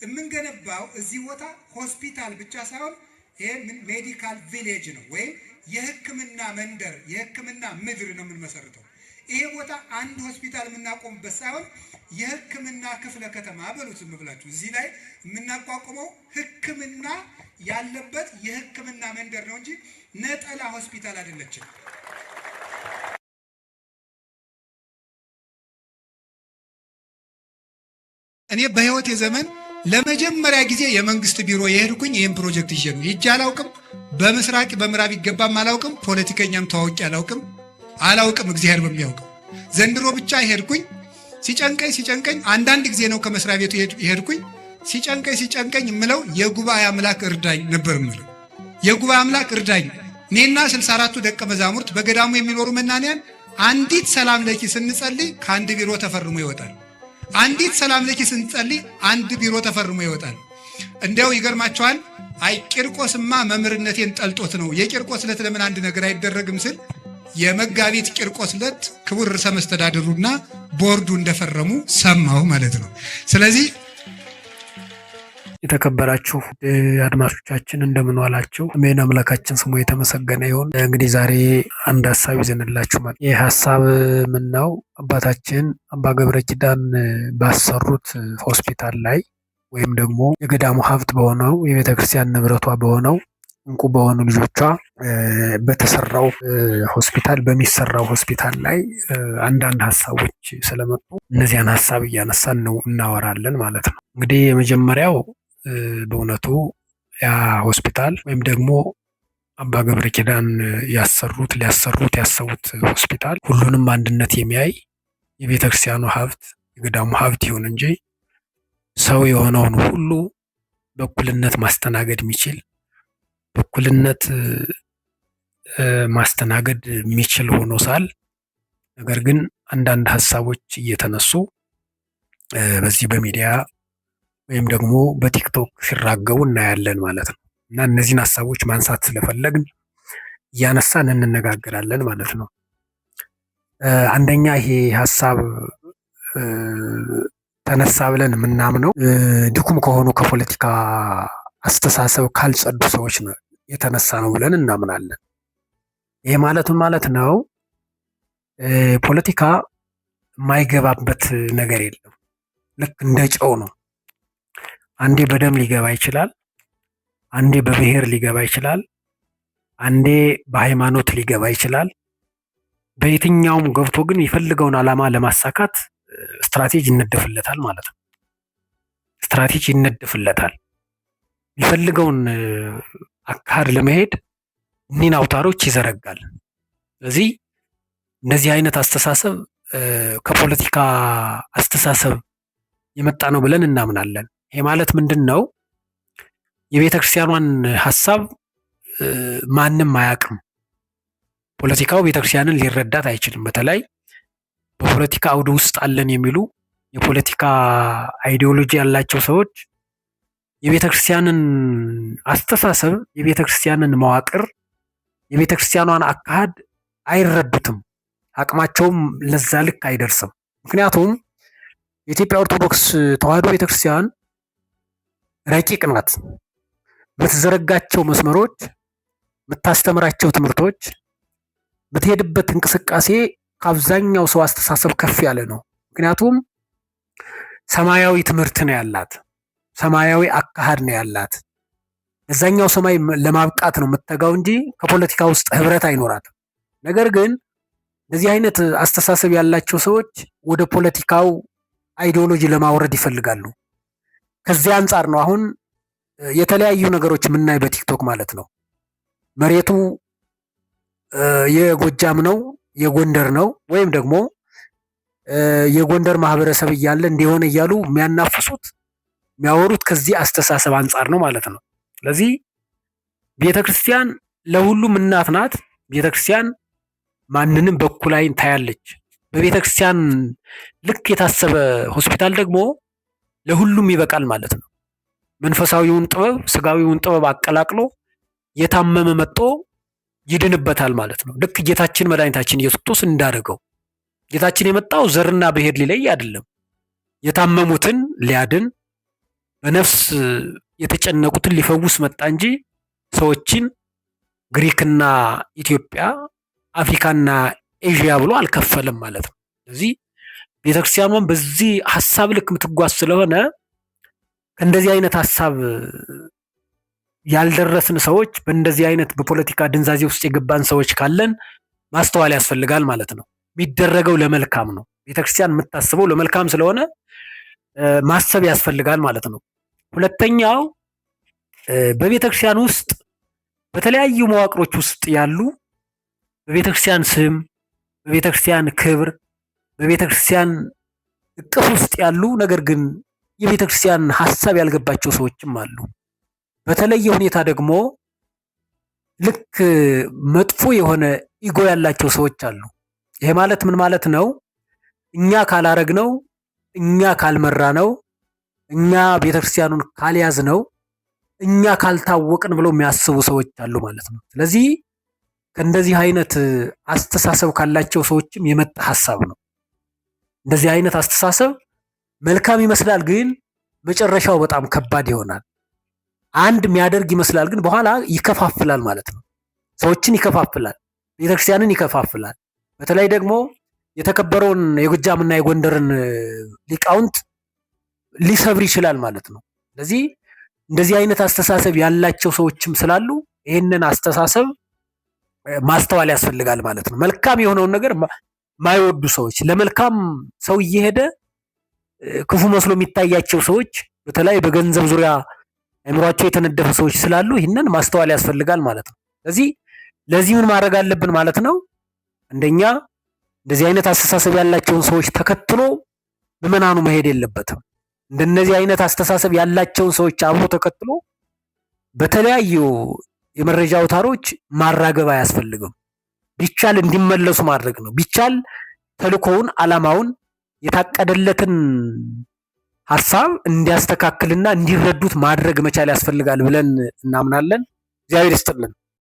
የምንገነባው እዚህ ቦታ ሆስፒታል ብቻ ሳይሆን ይሄ ሜዲካል ቪሌጅ ነው ወይም የሕክምና መንደር የሕክምና ምድር ነው የምንመሰርተው። ይሄ ቦታ አንድ ሆስፒታል የምናቆምበት ሳይሆን የሕክምና ክፍለ ከተማ በሉት ዝም ብላችሁ እዚህ ላይ የምናቋቁመው ሕክምና ያለበት የሕክምና መንደር ነው እንጂ ነጠላ ሆስፒታል አይደለችም። እኔ በህይወት የዘመን ለመጀመሪያ ጊዜ የመንግስት ቢሮ የሄድኩኝ ይሄን ፕሮጀክት ይዤ ነው። ሂጄ አላውቅም። በምስራቅ በምዕራብ ይገባም አላውቅም። ፖለቲከኛም ተዋውቄ አላውቅም እግዚአብሔር በሚያውቀው። ዘንድሮ ብቻ ሄድኩኝ። ሲጨንቀኝ አንዳንድ ጊዜ ነው ከመስሪያ ቤቱ ሄድኩኝ። ሲጨንቀኝ የምለው የጉባኤ አምላክ እርዳኝ ነበር የምለው። የጉባኤ አምላክ እርዳኝ። እኔና 64ቱ ደቀ መዛሙርት በገዳሙ የሚኖሩ መናንያን አንዲት ሰላም ለኪ ስንጸልይ ከአንድ ቢሮ ተፈርሞ ይወጣል። አንዲት ሰላም ለኪ ስንጸልይ አንድ ቢሮ ተፈርሞ ይወጣል። እንዲያው ይገርማቸዋል። አይ ቂርቆስማ መምህርነቴን ጠልጦት ነው የቂርቆስ ዕለት ለምን አንድ ነገር አይደረግም ስል የመጋቢት ቂርቆስ ዕለት ክቡር ርዕሰ መስተዳድሩና ቦርዱ እንደፈረሙ ሰማሁ ማለት ነው። ስለዚህ የተከበራችሁ አድማጮቻችን እንደምን ዋላችሁ? አሜን። አምላካችን ስሙ የተመሰገነ ይሁን። እንግዲህ ዛሬ አንድ ሀሳብ ይዘንላችሁ ማለት ይህ ሀሳብ ምን ነው? አባታችን አባ ገብረ ኪዳን ባሰሩት ሆስፒታል ላይ ወይም ደግሞ የገዳሙ ሀብት በሆነው የቤተክርስቲያን ንብረቷ በሆነው እንቁ በሆኑ ልጆቿ በተሰራው ሆስፒታል በሚሰራው ሆስፒታል ላይ አንዳንድ ሀሳቦች ስለመጡ እነዚያን ሀሳብ እያነሳን ነው እናወራለን ማለት ነው። እንግዲህ የመጀመሪያው በእውነቱ ያ ሆስፒታል ወይም ደግሞ አባ ገብረ ኪዳን ሊያሰሩት ያሰቡት ሆስፒታል ሁሉንም አንድነት የሚያይ የቤተክርስቲያኑ ሀብት የገዳሙ ሀብት ይሁን እንጂ ሰው የሆነውን ሁሉ በእኩልነት ማስተናገድ የሚችል በእኩልነት ማስተናገድ የሚችል ሆኖ ሳል ነገር ግን አንዳንድ ሀሳቦች እየተነሱ በዚህ በሚዲያ ወይም ደግሞ በቲክቶክ ሲራገቡ እናያለን ማለት ነው። እና እነዚህን ሀሳቦች ማንሳት ስለፈለግን እያነሳን እንነጋገራለን ማለት ነው። አንደኛ ይሄ ሀሳብ ተነሳ ብለን የምናምነው ድኩም ከሆኑ ከፖለቲካ አስተሳሰብ ካልጸዱ ሰዎች ነው የተነሳ ነው ብለን እናምናለን። ይሄ ማለት ነው ፖለቲካ የማይገባበት ነገር የለም። ልክ እንደ ጨው ነው። አንዴ በደም ሊገባ ይችላል፣ አንዴ በብሔር ሊገባ ይችላል፣ አንዴ በሃይማኖት ሊገባ ይችላል። በየትኛውም ገብቶ ግን የፈልገውን ዓላማ ለማሳካት ስትራቴጂ ይነደፍለታል ማለት ነው። ስትራቴጂ ይነደፍለታል። የሚፈልገውን አካሄድ ለመሄድ እኒህን አውታሮች ይዘረጋል። ስለዚህ እንደዚህ አይነት አስተሳሰብ ከፖለቲካ አስተሳሰብ የመጣ ነው ብለን እናምናለን። ይሄ ማለት ምንድን ነው? የቤተ ክርስቲያኗን ሀሳብ ማንም አያውቅም። ፖለቲካው ቤተ ክርስቲያንን ሊረዳት አይችልም። በተለይ በፖለቲካ አውድ ውስጥ አለን የሚሉ የፖለቲካ አይዲዮሎጂ ያላቸው ሰዎች የቤተ ክርስቲያንን አስተሳሰብ፣ የቤተ ክርስቲያንን መዋቅር፣ የቤተ ክርስቲያኗን አካሄድ አይረዱትም። አቅማቸውም ለዛ ልክ አይደርስም። ምክንያቱም የኢትዮጵያ ኦርቶዶክስ ተዋሕዶ ቤተ ክርስቲያን ረቂቅ ናት። የምትዘረጋቸው መስመሮች፣ የምታስተምራቸው ትምህርቶች፣ የምትሄድበት እንቅስቃሴ ከአብዛኛው ሰው አስተሳሰብ ከፍ ያለ ነው። ምክንያቱም ሰማያዊ ትምህርት ነው ያላት፣ ሰማያዊ አካሄድ ነው ያላት። እዛኛው ሰማይ ለማብቃት ነው የምትተጋው እንጂ ከፖለቲካ ውስጥ ህብረት አይኖራትም። ነገር ግን እንደዚህ አይነት አስተሳሰብ ያላቸው ሰዎች ወደ ፖለቲካው አይዲዮሎጂ ለማውረድ ይፈልጋሉ። ከዚህ አንጻር ነው አሁን የተለያዩ ነገሮች የምናይ በቲክቶክ ማለት ነው። መሬቱ የጎጃም ነው የጎንደር ነው ወይም ደግሞ የጎንደር ማህበረሰብ እያለ እንደሆነ እያሉ የሚያናፍሱት የሚያወሩት ከዚህ አስተሳሰብ አንጻር ነው ማለት ነው። ስለዚህ ቤተክርስቲያን ለሁሉም እናት ናት። ቤተክርስቲያን ማንንም በኩል ዓይን ታያለች። በቤተክርስቲያን ልክ የታሰበ ሆስፒታል ደግሞ ለሁሉም ይበቃል ማለት ነው። መንፈሳዊውን ጥበብ ስጋዊውን ጥበብ አቀላቅሎ የታመመ መጥቶ ይድንበታል ማለት ነው። ልክ ጌታችን መድኃኒታችን ኢየሱስ ክርስቶስ እንዳደረገው ጌታችን የመጣው ዘርና ብሔር ሊለይ አይደለም። የታመሙትን ሊያድን በነፍስ የተጨነቁትን ሊፈውስ መጣ እንጂ ሰዎችን ግሪክና ኢትዮጵያ፣ አፍሪካና ኤዥያ ብሎ አልከፈለም ማለት ነው። ስለዚህ ቤተክርስቲያኗን በዚህ ሀሳብ ልክ የምትጓዝ ስለሆነ ከእንደዚህ አይነት ሀሳብ ያልደረስን ሰዎች፣ በእንደዚህ አይነት በፖለቲካ ድንዛዜ ውስጥ የገባን ሰዎች ካለን ማስተዋል ያስፈልጋል ማለት ነው። የሚደረገው ለመልካም ነው። ቤተክርስቲያን የምታስበው ለመልካም ስለሆነ ማሰብ ያስፈልጋል ማለት ነው። ሁለተኛው በቤተክርስቲያን ውስጥ በተለያዩ መዋቅሮች ውስጥ ያሉ በቤተክርስቲያን ስም፣ በቤተክርስቲያን ክብር፣ በቤተክርስቲያን እቅፍ ውስጥ ያሉ ነገር ግን የቤተክርስቲያን ሀሳብ ያልገባቸው ሰዎችም አሉ። በተለየ ሁኔታ ደግሞ ልክ መጥፎ የሆነ ኢጎ ያላቸው ሰዎች አሉ። ይሄ ማለት ምን ማለት ነው? እኛ ካላረግነው፣ እኛ ካልመራነው፣ እኛ ቤተክርስቲያኑን ካልያዝነው፣ እኛ ካልታወቅን ብለው የሚያስቡ ሰዎች አሉ ማለት ነው። ስለዚህ ከእንደዚህ አይነት አስተሳሰብ ካላቸው ሰዎችም የመጣ ሀሳብ ነው። እንደዚህ አይነት አስተሳሰብ መልካም ይመስላል፣ ግን መጨረሻው በጣም ከባድ ይሆናል። አንድ የሚያደርግ ይመስላል፣ ግን በኋላ ይከፋፍላል ማለት ነው። ሰዎችን ይከፋፍላል፣ ቤተክርስቲያንን ይከፋፍላል። በተለይ ደግሞ የተከበረውን የጎጃምና የጎንደርን ሊቃውንት ሊሰብር ይችላል ማለት ነው። ስለዚህ እንደዚህ አይነት አስተሳሰብ ያላቸው ሰዎችም ስላሉ ይህንን አስተሳሰብ ማስተዋል ያስፈልጋል ማለት ነው። መልካም የሆነውን ነገር ማይወዱ ሰዎች፣ ለመልካም ሰው እየሄደ ክፉ መስሎ የሚታያቸው ሰዎች፣ በተለይ በገንዘብ ዙሪያ አእምሯቸው የተነደፈ ሰዎች ስላሉ ይህንን ማስተዋል ያስፈልጋል ማለት ነው። ስለዚህ ለዚህ ምን ማድረግ አለብን ማለት ነው? አንደኛ እንደዚህ አይነት አስተሳሰብ ያላቸውን ሰዎች ተከትሎ ምዕመናኑ መሄድ የለበትም። እንደነዚህ አይነት አስተሳሰብ ያላቸውን ሰዎች አብሮ ተከትሎ በተለያዩ የመረጃ አውታሮች ማራገብ አያስፈልግም። ቢቻል እንዲመለሱ ማድረግ ነው። ቢቻል ተልእኮውን፣ ዓላማውን፣ የታቀደለትን ሀሳብ እንዲያስተካክልና እንዲረዱት ማድረግ መቻል ያስፈልጋል ብለን እናምናለን። እግዚአብሔር ይስጥልን።